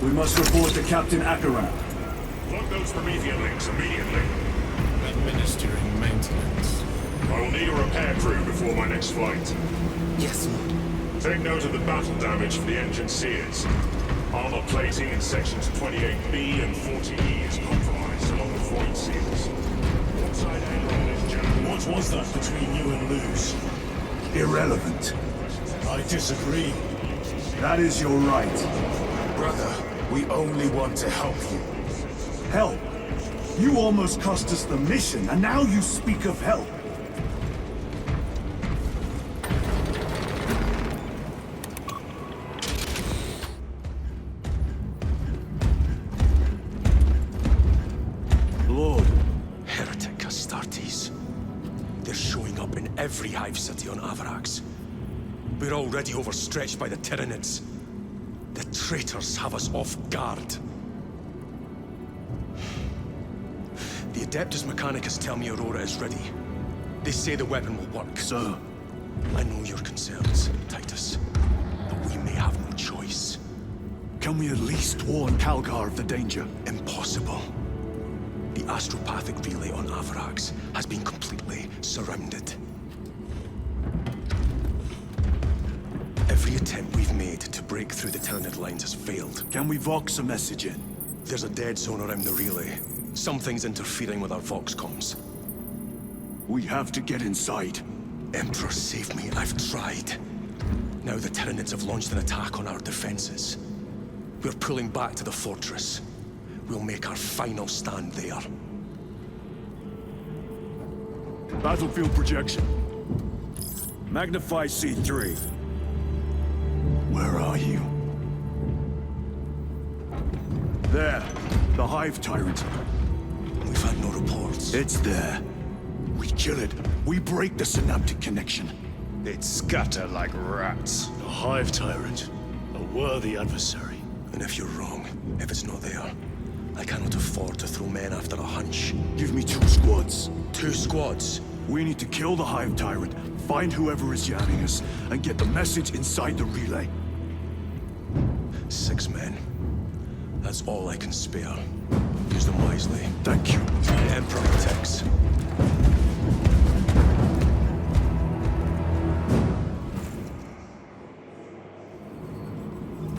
We must report to Captain Akaran. Plug those Promethean links immediately. Administering maintenance. I will need a repair crew before my next flight. Yes, Lord. Take note of the battle damage for the engine sears. Armor plating in sections 28B and 40E is compromised along with void seals. Outside aileron is jammed. What was that between you and Luz? Irrelevant. I disagree. That is your right. Brother, we only want to help you. Help? You almost cost us the mission, and now you speak of help. Lord. Heretic Astartes. They're showing up in every hive city on Avarax. We're already overstretched by the Tyranids. The traitors have us off guard. The Adeptus Mechanicus tell me Aurora is ready. They say the weapon will work. Sir. I know your concerns, Titus, but we may have no choice. Can we at least warn Calgar of the danger? Impossible. The astropathic relay on Avarax has been completely surrounded. Every attempt we've made to break through the Tyranid lines has failed. Can we vox a message in? There's a dead zone around the relay. Something's interfering with our vox comms. We have to get inside. Emperor, save me. I've tried. Now the Tyranids have launched an attack on our defenses. We're pulling back to the fortress. We'll make our final stand there. Battlefield projection. Magnify C3. Where are you? There. The Hive Tyrant. We've had no reports. It's there. We kill it. We break the synaptic connection. They'd scatter like rats. A Hive Tyrant. A worthy adversary. And if you're wrong, if it's not there, I cannot afford to throw men after a hunch. Give me 2 squads. 2 squads? We need to kill the Hive Tyrant, find whoever is jamming us, and get the message inside the relay. 6 men. That's all I can spare. Use them wisely. Thank you. The Emperor protects.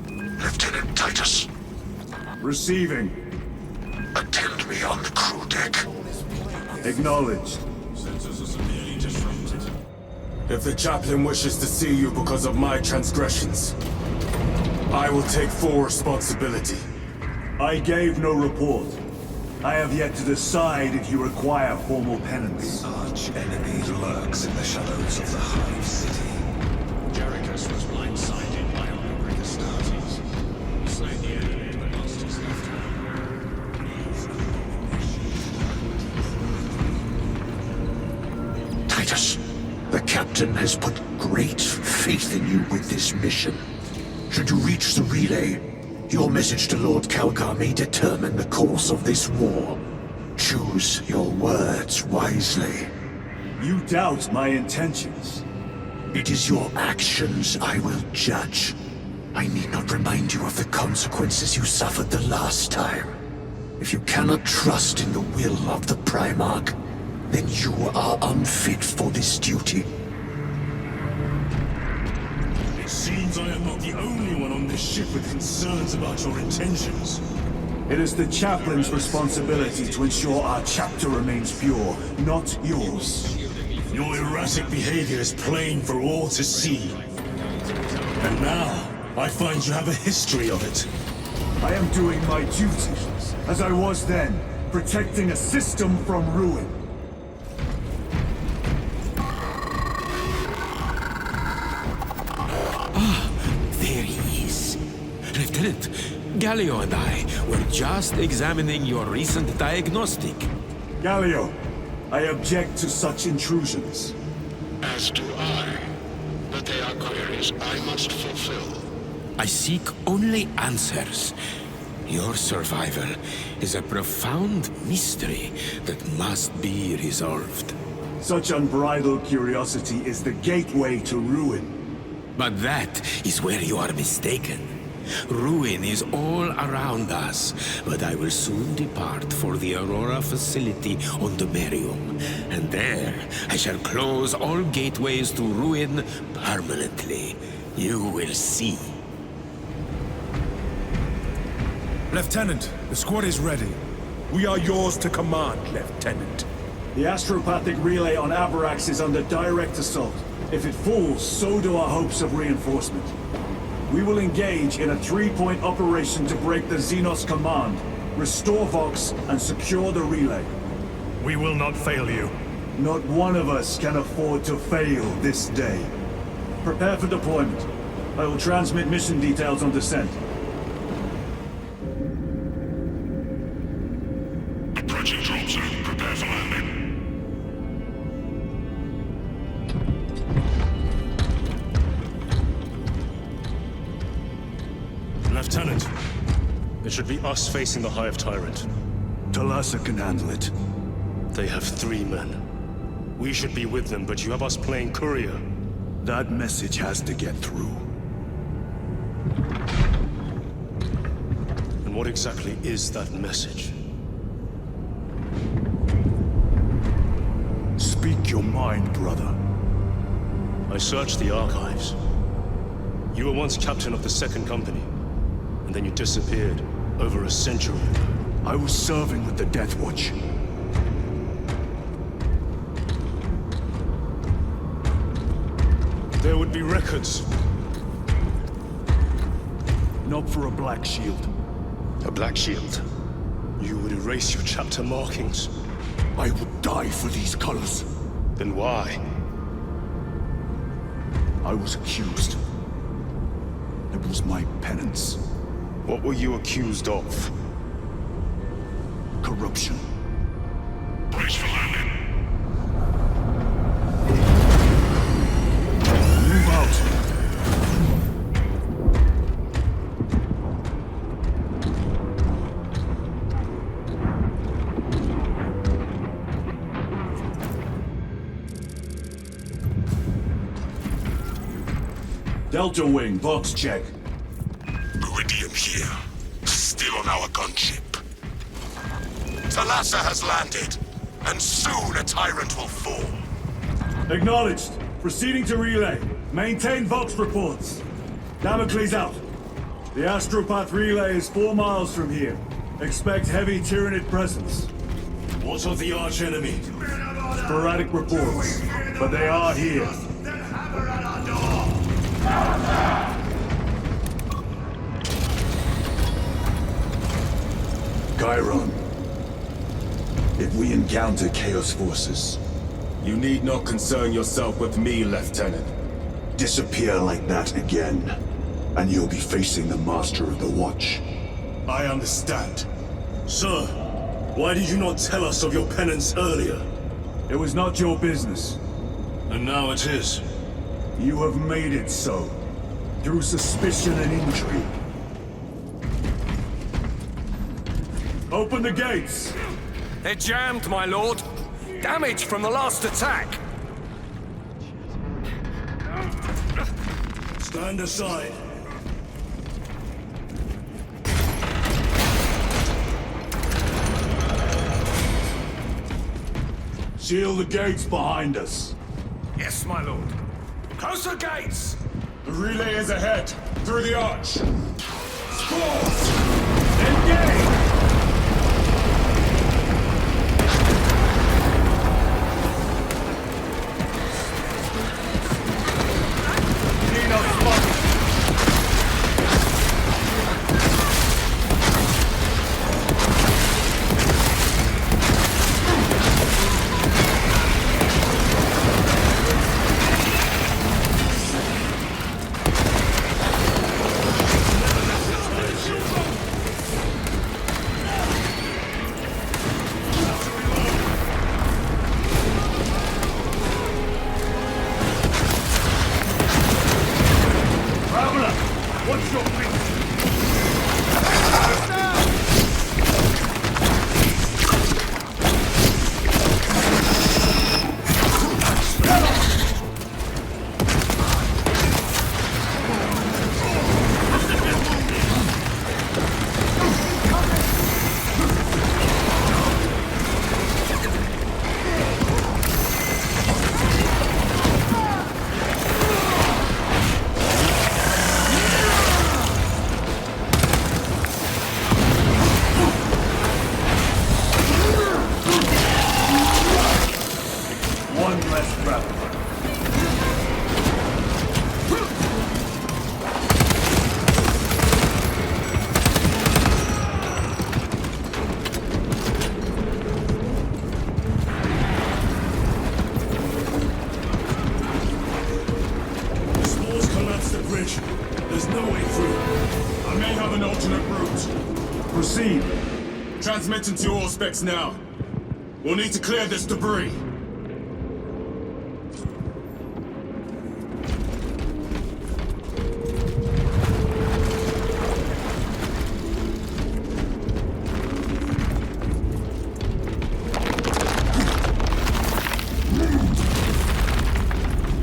Lieutenant Titus, Receiving. attend me on the crew deck. Acknowledged. If the chaplain wishes to see you because of my transgressions, I will take full responsibility. I gave no report. I have yet to decide if you require formal penance. Arch enemy lurks in the shadows of the Hive City. Jerichus was blindsided by a hungry Astartes. He slayed the enemy but lost his left hand. Titus, the captain has put great faith in you with this mission. Should you reach the relay, your message to Lord Calgar may determine the course of this war. Choose your words wisely. You doubt my intentions. It is your actions I will judge. I need not remind you of the consequences you suffered the last time. If you cannot trust in the will of the Primarch, then you are unfit for this duty. It seems I am not the only one on this ship with concerns about your intentions. It is the chaplain's responsibility to ensure our chapter remains pure, not yours. Your erratic behavior is plain for all to see. And now, I find you have a history of it. I am doing my duty, as I was then, protecting a system from ruin. There he is. Lieutenant, Gallio and I were just examining your recent diagnostic. Gallio, I object to such intrusions. As do I. But they are queries I must fulfill. I seek only answers. Your survival is a profound mystery that must be resolved. Such unbridled curiosity is the gateway to ruin. But that is where you are mistaken. Ruin is all around us, but I will soon depart for the Aurora facility on the Merium. And there, I shall close all gateways to ruin permanently. You will see. Lieutenant, the squad is ready. We are yours to command, Lieutenant. The astropathic relay on Avarax is under direct assault. If it falls, so do our hopes of reinforcement. We will engage in a 3-point operation to break the Xenos command, restore Vox, and secure the relay. We will not fail you. Not one of us can afford to fail this day. Prepare for deployment. I will transmit mission details on descent. Approaching drop zone. Prepare for landing. Lieutenant, it should be us facing the Hive Tyrant. Talassa can handle it. They have 3 men. We should be with them, but you have us playing courier. That message has to get through. And what exactly is that message? Speak your mind, brother. I searched the archives. You were once captain of the 2nd Company, and then you disappeared over a century ago. I was serving with the Death Watch. There would be records. Not for a Black Shield. A Black Shield. You would erase your chapter markings. I would die for these colors. Then why? I was accused. It was my penance. What were you accused of? Corruption. Brace for landing. Move out. Delta Wing, box check. Iridium here. Still on our gunship. Talassa has landed, and soon a tyrant will fall. Acknowledged. Proceeding to relay. Maintain Vox reports. Damocles out. The Astropath relay is 4 miles from here. Expect heavy Tyranid presence. What of the archenemy? Sporadic reports, but they are here. Chiron. If we encounter Chaos forces, You need not concern yourself with me, Lieutenant. disappear like that again, and you'll be facing the Master of the Watch. I understand. Sir, why did you not tell us of your penance earlier? It was not your business. And now it is. You have made it so, through suspicion and intrigue. Open the gates! They're jammed, my lord. Damage from the last attack. Stand aside. Seal the gates behind us. Yes, my lord. Close the gates! The relay is ahead, through the arch. Squads! Engage! Xenos spotted! Traveler, what's your fate? I may have an alternate route. Proceed. Transmitting to all specs now. We'll need to clear this debris.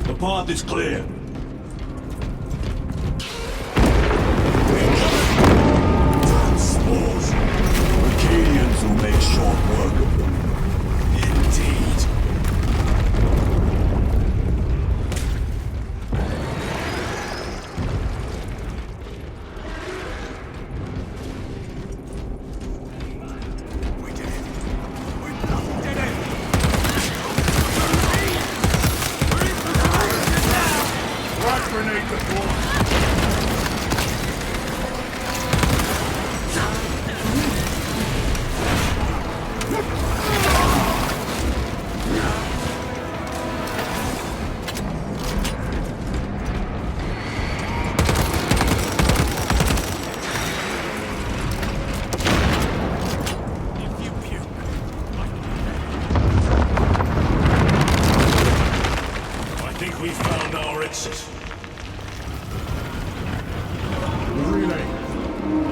The path is clear. Spores. Arcadians will make short work of them. Indeed. We did it! We bloody did it! Frag grenade deployed. If you puke, I think we found our exit. Relay.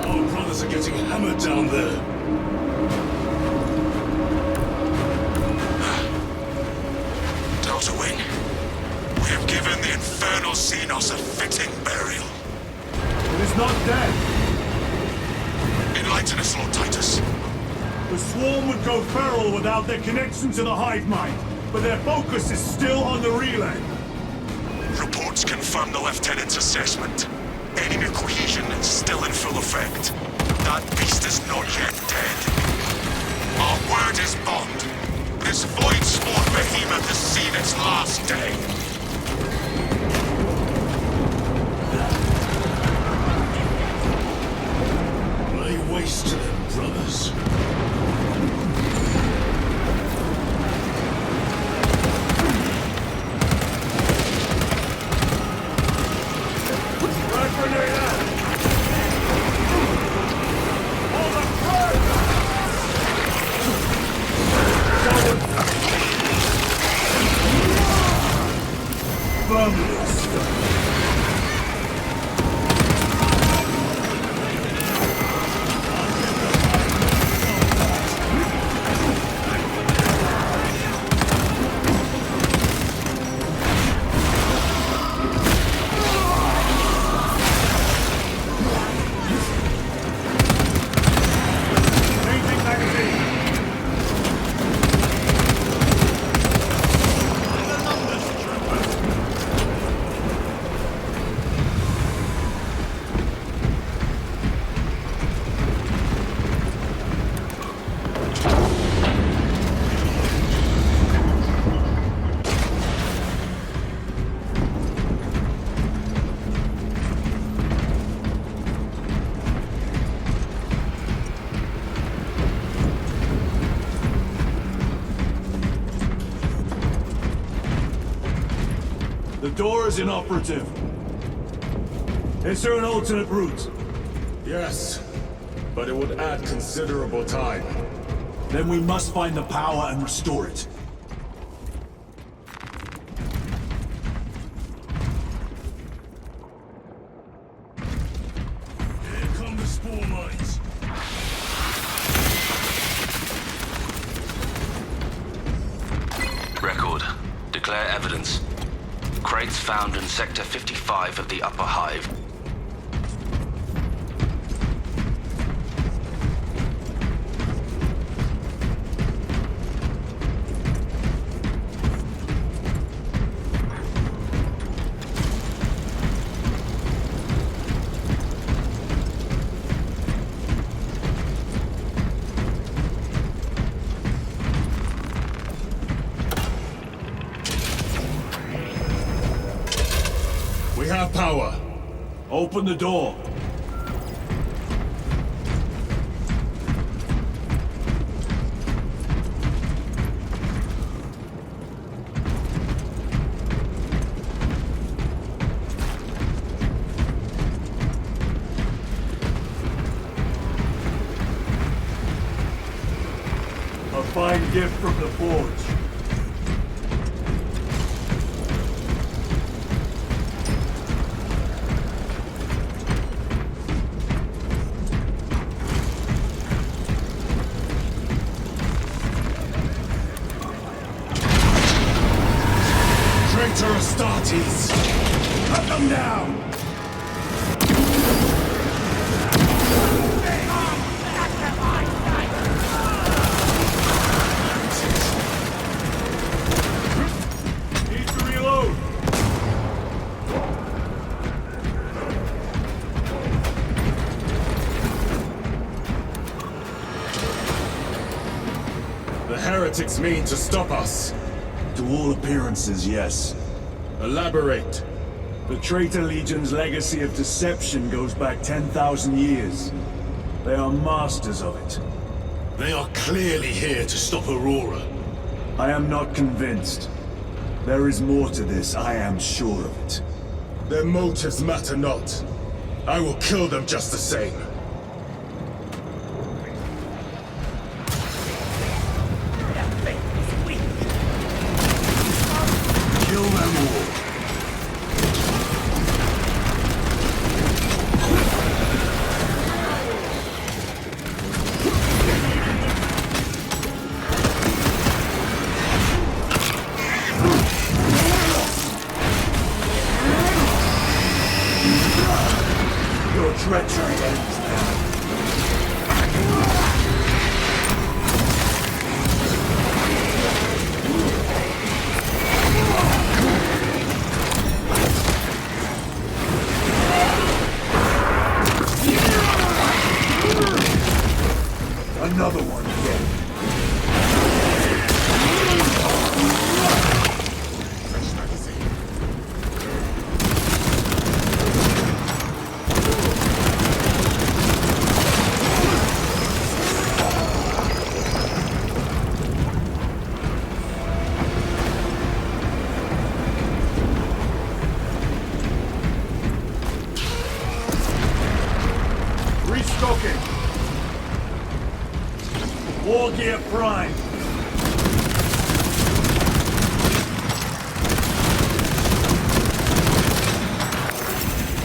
Our brothers are getting hammered down there. Delta Wing, we have given the infernal Xenos a fitting burial. It is not dead. Enlighten us, Lord Titus. The swarm would go feral without their connection to the hive mind, but their focus is still on the relay. Reports confirm the Lieutenant's assessment. Enemy cohesion is still in full effect. That beast is not yet dead. Our word is bond. This void-spawn behemoth has seen its last day. Lay waste to them, brothers. Frag grenade out. Hold the frag! Firmly stuck. Changing magazine. The door is inoperative. Is there an alternate route? Yes, but it would add considerable time. Then we must find the power and restore it. Here come the spore mines. Record. Declare evidence. Crates found in Sector 55 of the Upper Hive. We have power. Open the door. fine gift from the Forge. Traitor Astartes! Cut them down! Need to reload! The heretics mean to stop us. To all appearances, yes. Elaborate. The Traitor Legion's legacy of deception goes back 10,000 years. They are masters of it. They are clearly here to stop Aurora. I am not convinced. There is more to this, I am sure of it. Their motives matter not. I will kill them just the same. Kill them all. Your treachery ends now. Another one again. Restocking. War gear prime.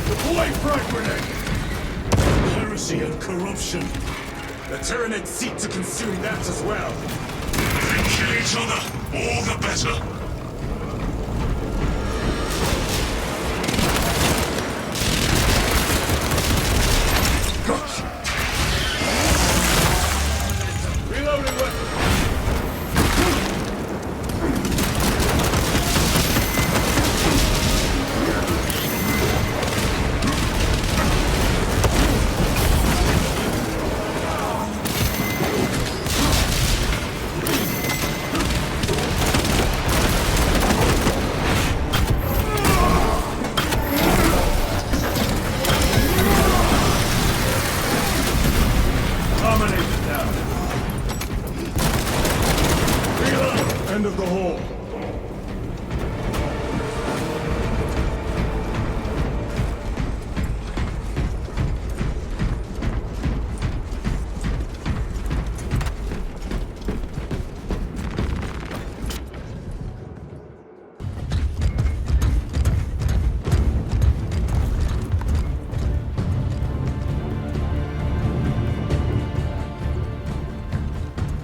Deploy frag grenade. Heresy and corruption. The Tyranids seek to consume that as well. They kill each other, all the better. Gotcha. Reloading weapon. Dominate now. Reload. End of the hall.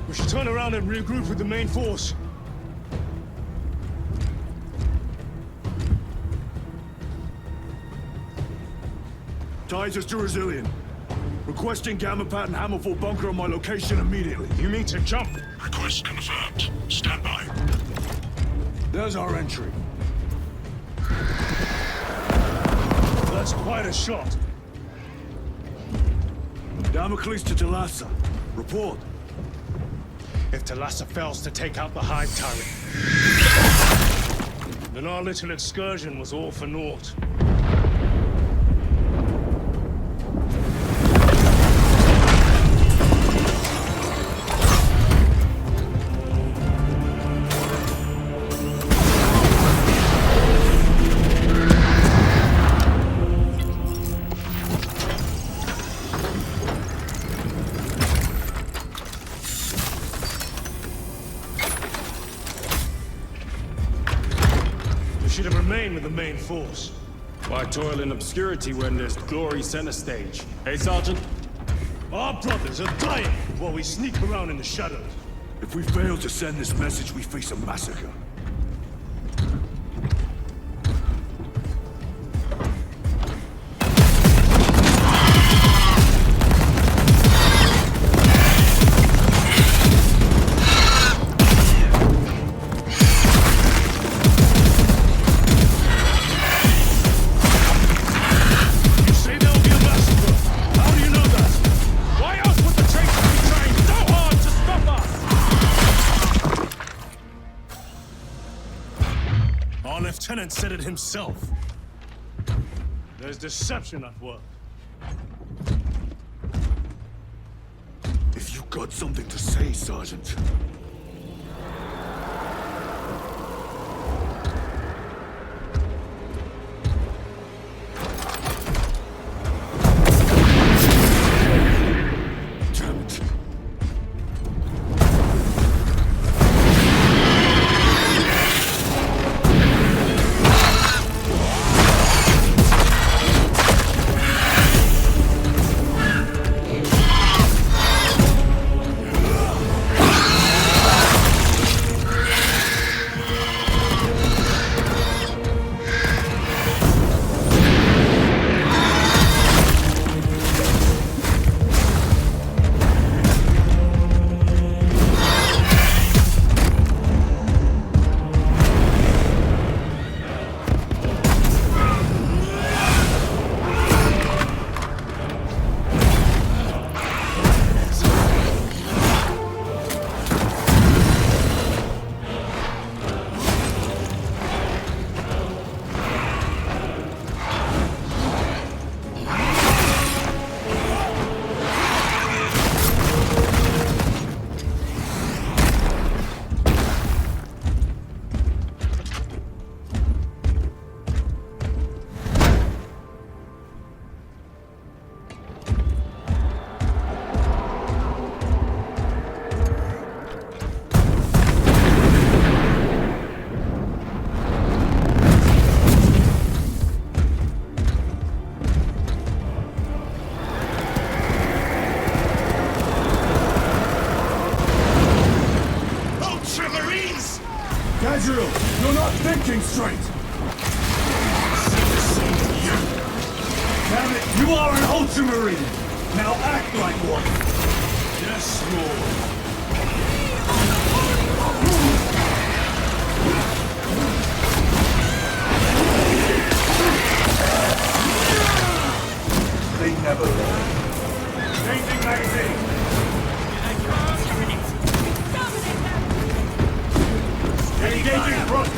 We should turn around and regroup with the main force. Titus to Resilient. Requesting Gamma Pat and Hammerfall bunker on my location immediately. You mean to jump? Request confirmed. Stand by. There's our entry. That's quite a shot. Damocles to Talassa. Report. If Talassa fails to take out the Hive Tyrant, then our little excursion was all for naught. remain with the main force. Why toil in obscurity when there's glory center stage? Hey, Sergeant? Our brothers are dying while we sneak around in the shadows. If we fail to send this message, we face a massacre. Lieutenant said it himself. There's deception at work. If you got something to say, Sergeant. Damn it. Gabriel, you're not thinking straight! Damn it, you are an Ultramarine! Now act like one! Yes, Lord. They never learn. Changing magazine! Engaging front!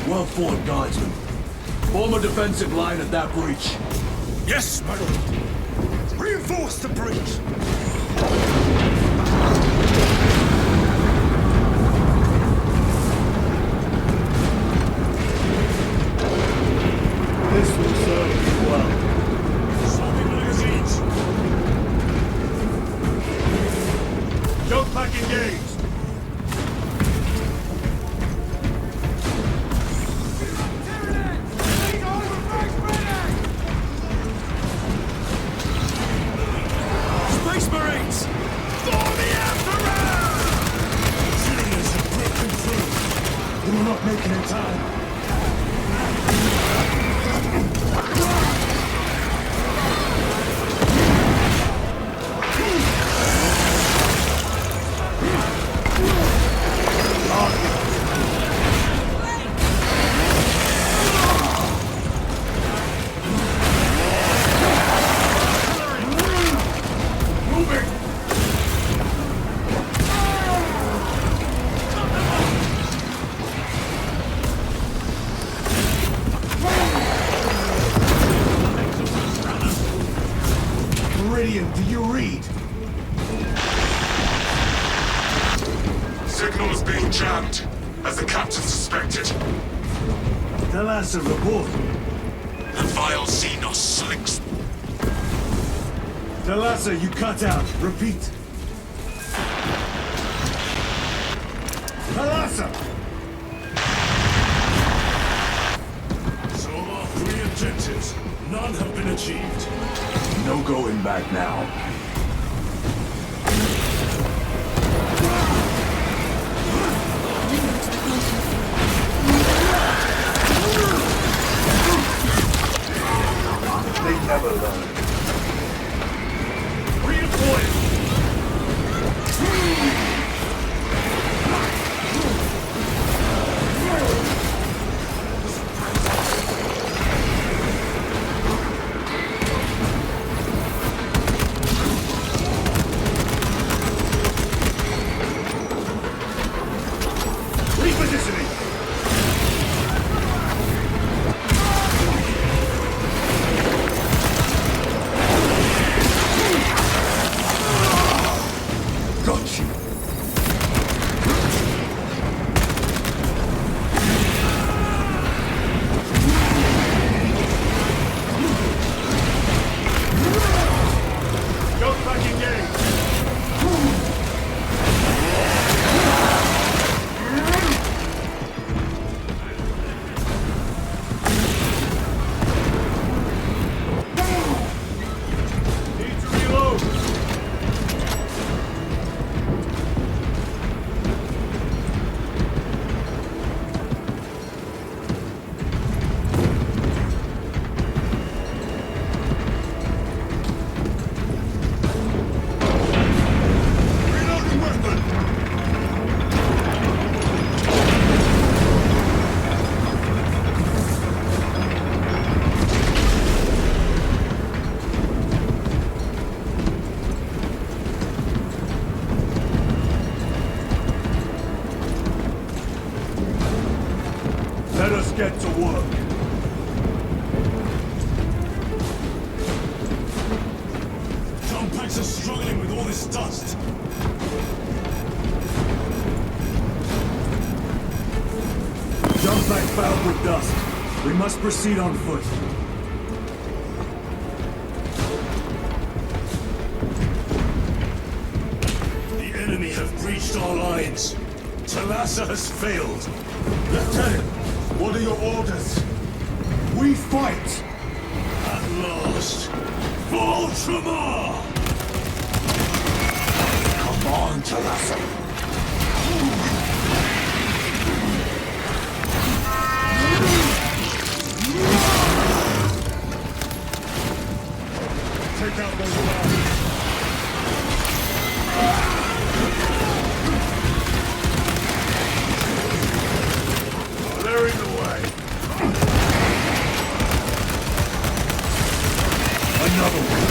Well fought, Guardsman. Form a defensive line at that breach. Yes, my lord. Reinforce the breach. This will serve you well. Swapping magazines. Joke pack engaged. Space Marines! For the Emperor! Civilians have broken through. We will not make it in time. Do you read? Signal is being jammed, as the captain suspected. Tell us a report. The vile Xenos slinks. Thalassa, you cut out. Repeat. Talassa! So our 3 objectives, none have been achieved. No going back now. They never learn. Redeploy! Repositioning! Got you! Go back engage! Need to reload! Reloading weapon! Let us get to work. Jump packs are struggling with all this dust. Jump back fouled with dust. We must proceed on foot. The enemy have breached our lines. Talassa has failed. Lieutenant, what are your orders? We fight! At last, Voidsong! Come on, Talassa. Take out those lines. Clearing the way. Another one.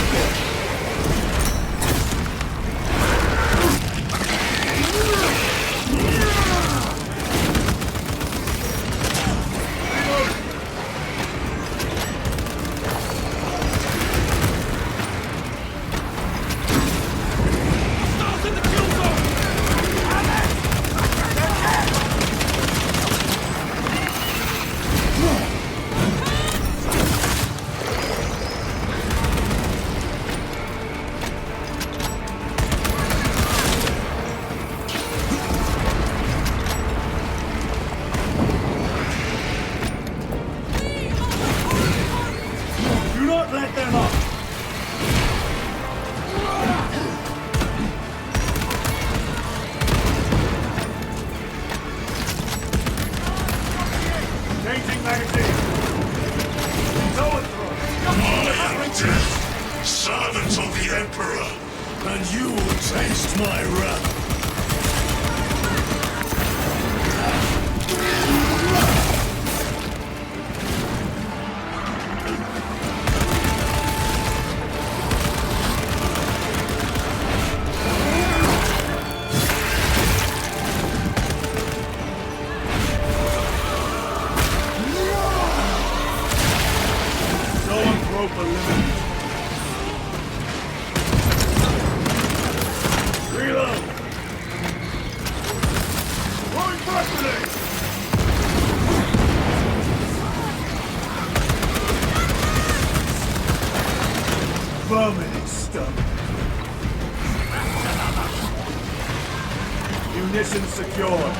Do not let them up! Changing magazine! Go and throw! I am death, servant of the Emperor, and you will taste my wrath. Rope eliminated. Reload! Going back today! Vermin stuff. Munitions secured.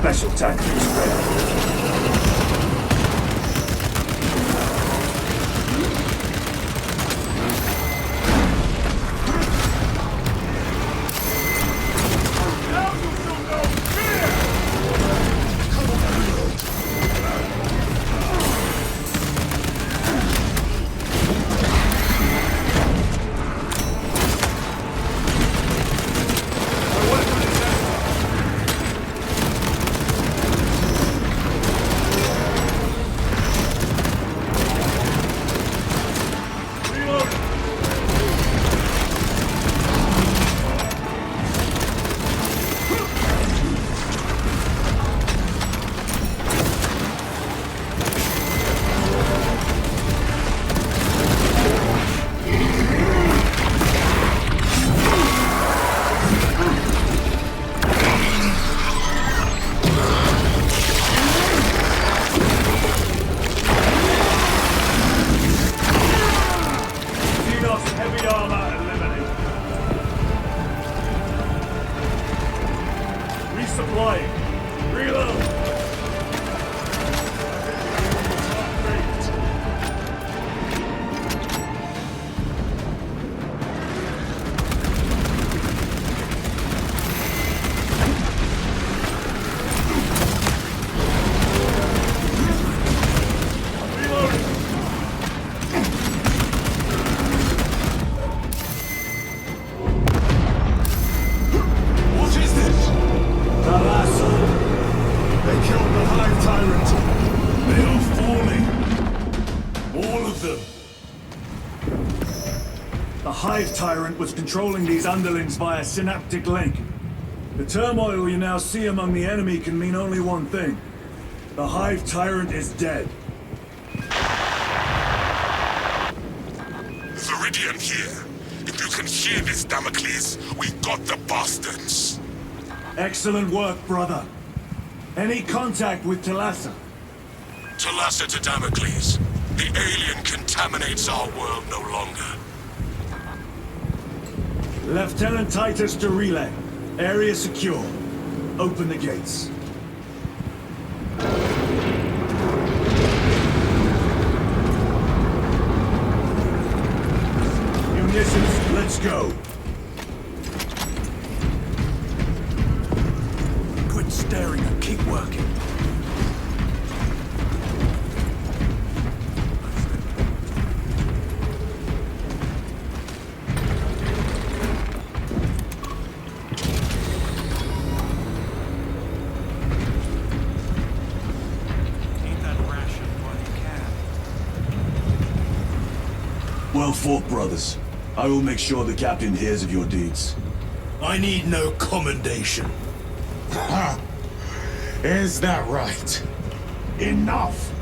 special tactics ready. Heavy armor eliminated. Resupplying. Reload. The Hive Tyrant was controlling these underlings via synaptic link. The turmoil you now see among the enemy can mean only one thing. The Hive Tyrant is dead. Viridian here. If you can hear this, Damocles, we got the bastards. Excellent work, brother. Any contact with Talassa? Talassa to Damocles. The alien contaminates our world no longer. Lieutenant Titus to relay. Area secure. Open the gates. Munitions, let's go. Quit staring and keep working. Well fought, brothers. I will make sure the captain hears of your deeds. I need no commendation. Is that right? Enough!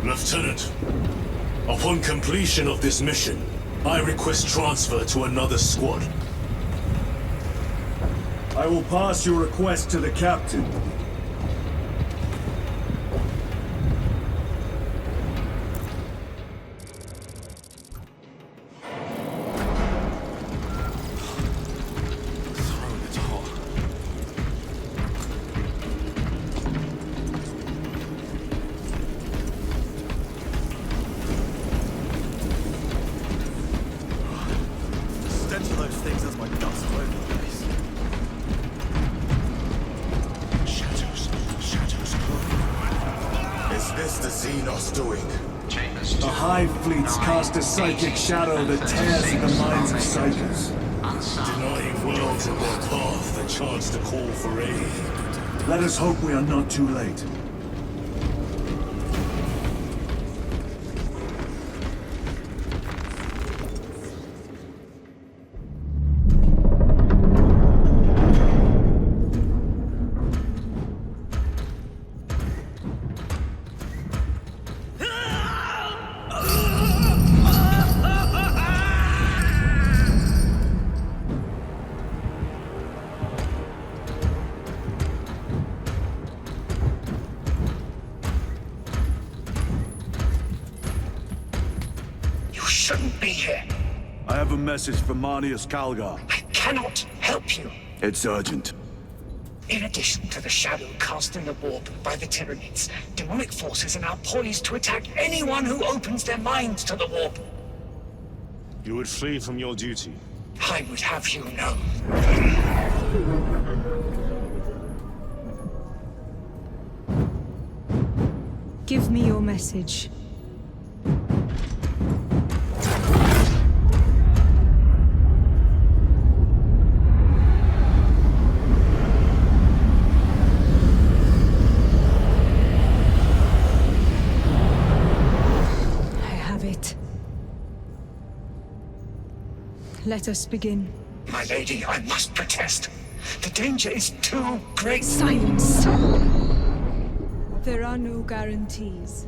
Lieutenant, upon completion of this mission, I request transfer to another squad. I will pass your request to the captain. The Hive fleets cast a psychic shadow that tears at the minds of psychers. Denying worlds in their path the chance to call for aid. Let us hope we are not too late. Shouldn't be here. I have a message from Marnius Calgar. I cannot help you. It's urgent. In addition to the shadow cast in the warp by the Tyranids, demonic forces are now poised to attack anyone who opens their minds to the warp. You would flee from your duty. I would have you know. Give me your message. Let us begin. My lady, I must protest. The danger is too great. Silence! There are no guarantees.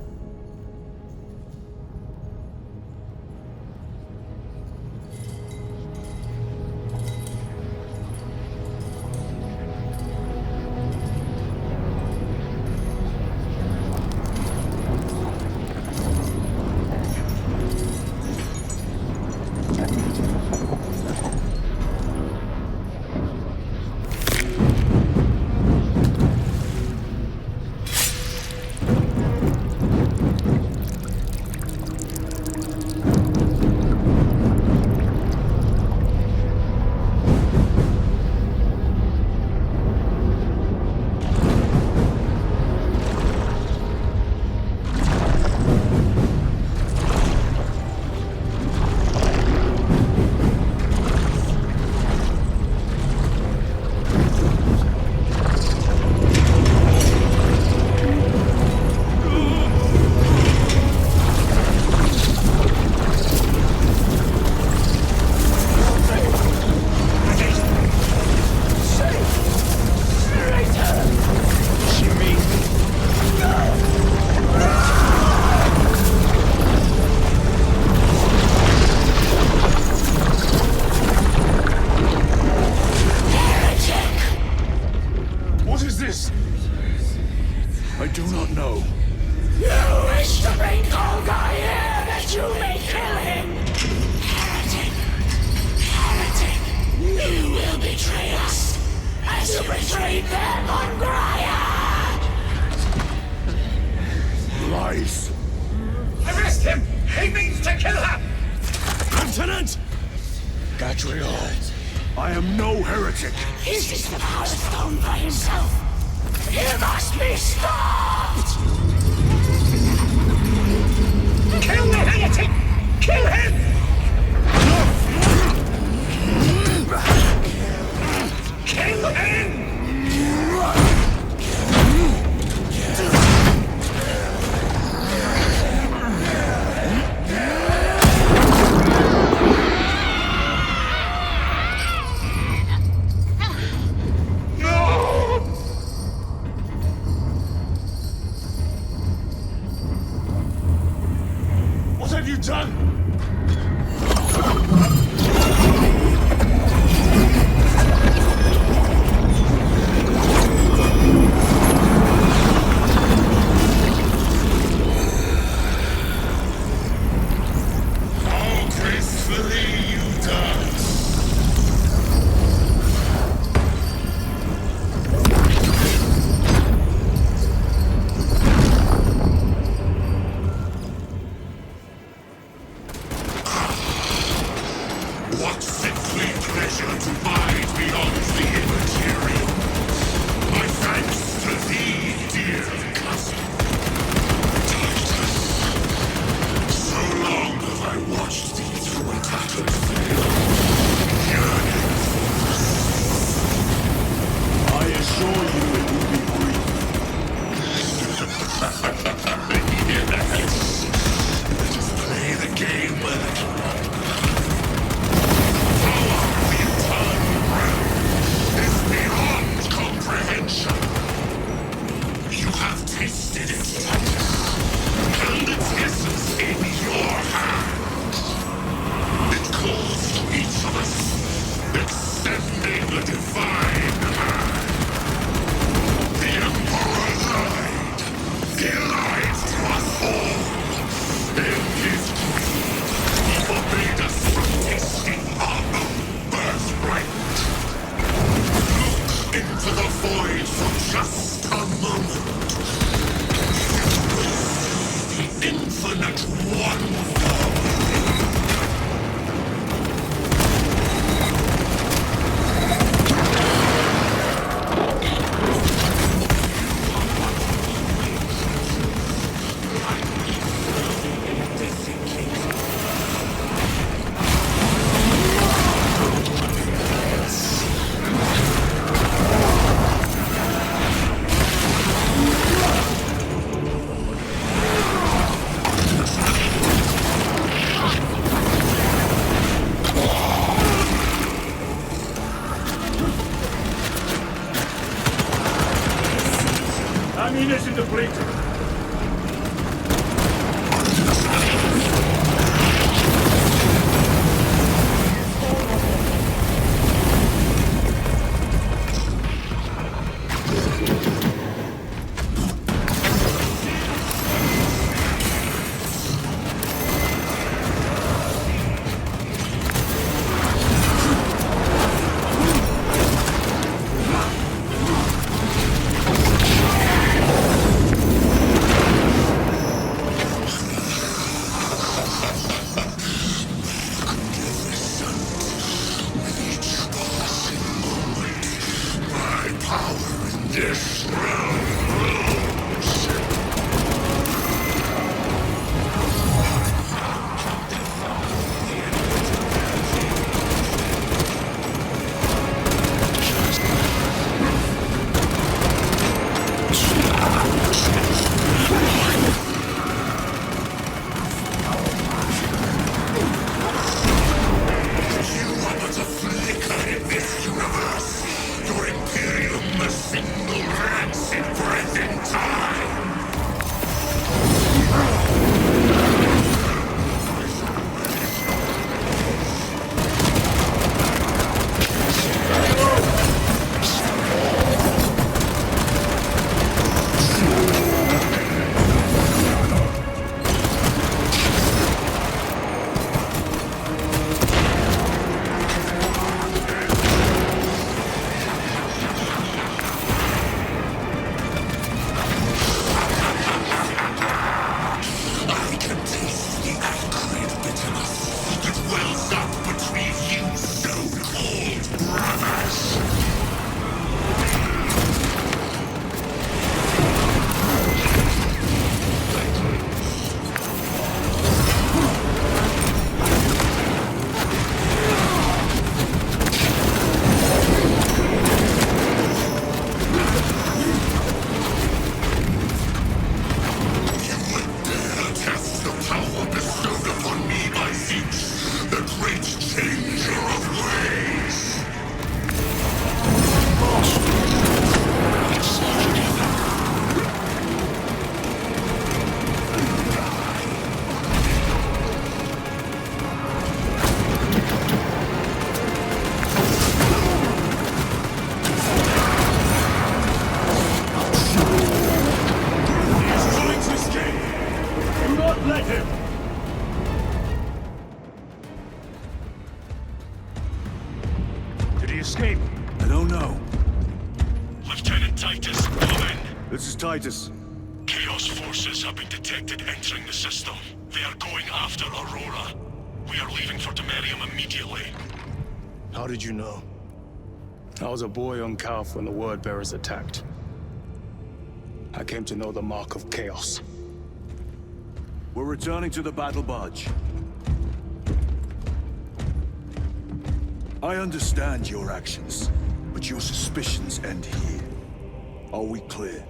I do not know. You wish to bring Olga here that you may kill him! Heretic! Heretic! You will betray us as you betrayed them on Graia! Lies. Arrest him! He means to kill her! Lieutenant! Gadriel. I am no heretic. He sees the Power Stone by himself! He must be stopped! Kill the heretic! Kill him! Kill him! What have you done? How gracefully you dance! infinite wonder. Ammunition depleted. This realm Let him! Did he escape? I don't know. Lieutenant Titus, come in. This is Titus. Chaos forces have been detected entering the system. They are going after Aurora. We are leaving for Demerium immediately. How did you know? I was a boy on Calf when the Word Bearers attacked. I came to know the mark of Chaos. We're returning to the battle barge. I understand your actions, but your suspicions end here. Are we clear?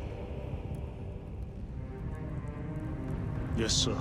Yes, sir.